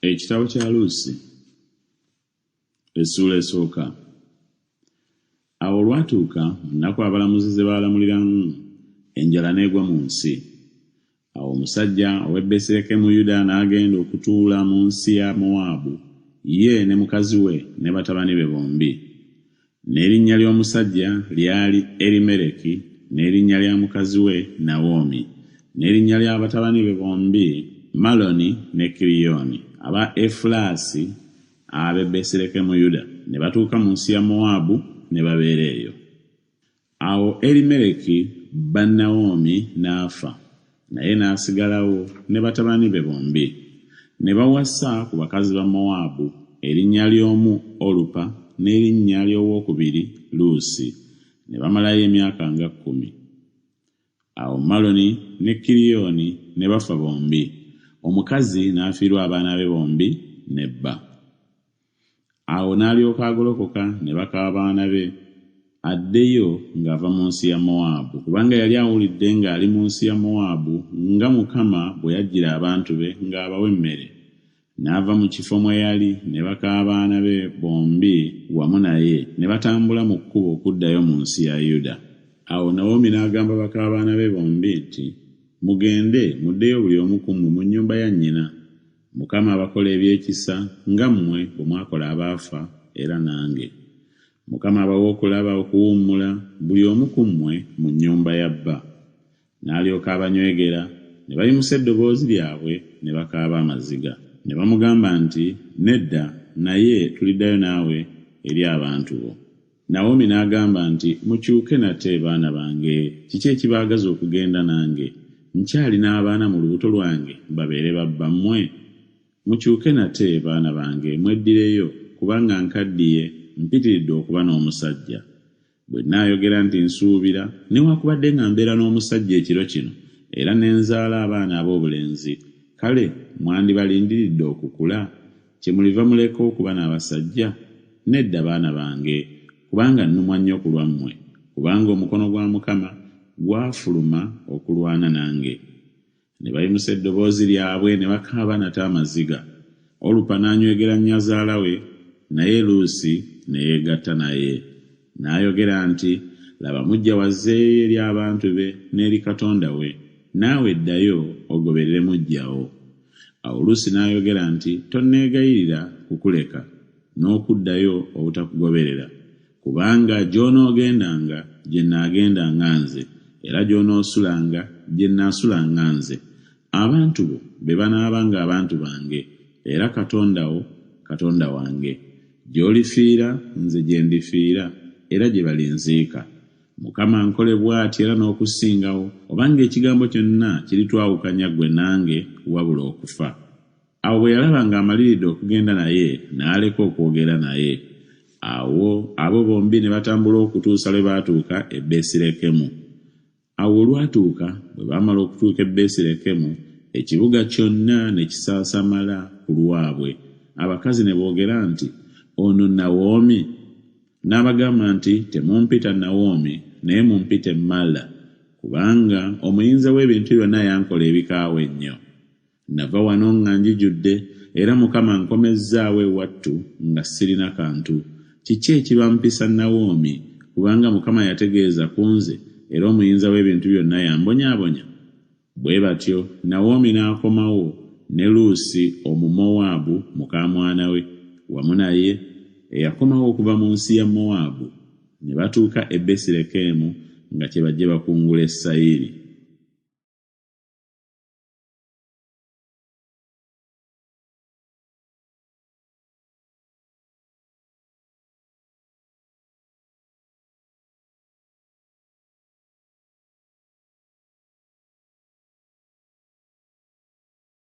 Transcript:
Ekitabo kya Luusi essuula esooka. Awo olwatuuka mu nnaku abalamuzi ze baalamuliramu, enjala n'egwa mu nsi. Awo omusajja ow'e Besirekemu Yuda n'agenda okutuula mu nsi ya Mowaabu, ye ne mukazi we ne batabani be bombi. N'erinnya ly'omusajja lyali Erimereki, n'erinnya lya mukazi we Nawomi, n'erinnya lya batabani be bombi Maloni ne Kiriyoni, aba Efulasi ab'e Besirekemu Yuda. Ne batuuka mu nsi ya Mowaabu ne babeera eyo. Awo Erimereki Bannawomi n'afa, naye n'asigalawo ne batabani be bombi. Ne bawasa ku bakazi ba Mowaabu, erinnya ly'omu Olupa n'erinnya ly'owookubiri Luusi. Ne bamalayo emyaka nga 10. Awo Maloni ne Kiriyoni ne bafa bombi. Omukazi n'afiirwa abaana be bombi ne bba. Awo n'alyoka agolokoka ne baka abaana be addeyo ng'ava mu nsi ya Mowaabu, kubanga yali awulidde ng'ali mu nsi ya Mowaabu nga Mukama bwe yajjira abantu be ng'abawa emmere. N'ava mu kifo mwe yali ne baka abaana be bombi wamu naye, ne batambula mu kkubo okuddayo mu nsi ya Yuda. Awo Nawomi n'agamba baka abaana be bombi nti, "Mugende muddeyo buli omu ku mmwe mu nnyumba ya nnyina. Mukama abakola ebyekisa nga mmwe bwe mwakola abaafa era nange. Mukama abawa okulaba okuwummula buli omu ku mmwe mu nnyumba ya bba." N'alyoka abanywegera, ne bayimusa eddoboozi lyabwe ne bakaaba amaziga. Ne bamugamba nti, "Nedda, naye tuliddayo naawe eri abantu bo." Nawomi n'agamba nti, "Mukyuke nate baana bange, kiki ekibaagaza okugenda nange? Nkyali n'abaana mu lubuto lwange babeere babba mmwe? Mukyuke nate baana bange, mweddireyo, kubanga nkaddiye, mpitiridde okuba n'omusajja. Bwe nnaayogera nti nsuubira, newaakubadde nga mbeera n'omusajja ekiro kino, era ne nzaala abaana ab'obulenzi, kale mwandibalindiridde okukula, kye muliva muleka okuba n'abasajja? Nedda baana bange, kubanga nnumwa nnyo ku lwammwe, kubanga omukono gwa Mukama gwafuluma okulwana nange." Ne bayimusa eddoboozi lyabwe ne bakaaba nate amaziga. Olupa n'anywegera nnyazaala we, naye Luusi ne yeegatta naye. N'ayogera nti, "Laba mujja wazzeeyo eri abantu be n'eri Katonda we, naawe ddayo ogoberere mujjawo." Awo Luusi n'ayogera nti, "Tonneegayirira kukuleka n'okuddayo obutakugoberera, kubanga gy'onoogendanga gye nnaagendanga nze, era gy'onoosulanga gye nnaasulanga nze. Abantu bo be banaabanga abantu bange, era Katonda wo Katonda wange. Gy'olifiira nze gye ndifiira, era gye balinziika. Mukama ankole bw'ati era n'okusingawo, obanga ekigambo kyonna kiritwawukanya ggwe nange wabula okufa." Awo bwe yalaba ng'amaliridde okugenda naye, n'aleka okwogera naye. Awo abo bombi ne batambula okutuusa lwe baatuuka e Besirekemu. Awo olwatuuka bwe baamala okutuuka e Besirekemu, ekibuga kyonna ne kisaasamala ku lwabwe. Abakazi ne boogera nti, "Ono Nawomi?" N'abagamba nti, "Temumpita Nawomi, naye mumpite Mala, kubanga omuyinza w'ebintu byonna yankola ebikaawa ennyo. Nava wano nga njijudde, era Mukama nkomezzaawo ewattu nga sirina kantu. Kiki ekibampisa Nawomi, kubanga Mukama yategeeza ku nze, era omuyinza w'ebintu byonna yambonyaabonya?" Bwe batyo Nawomi n'akomawo ne Luusi Omumowaabu muka mwana we wamu naye, eyakomawo okuva mu nsi ya Mowaabu. Ne batuuka e Besirekemu nga kye bajje bakungula e Sayiri.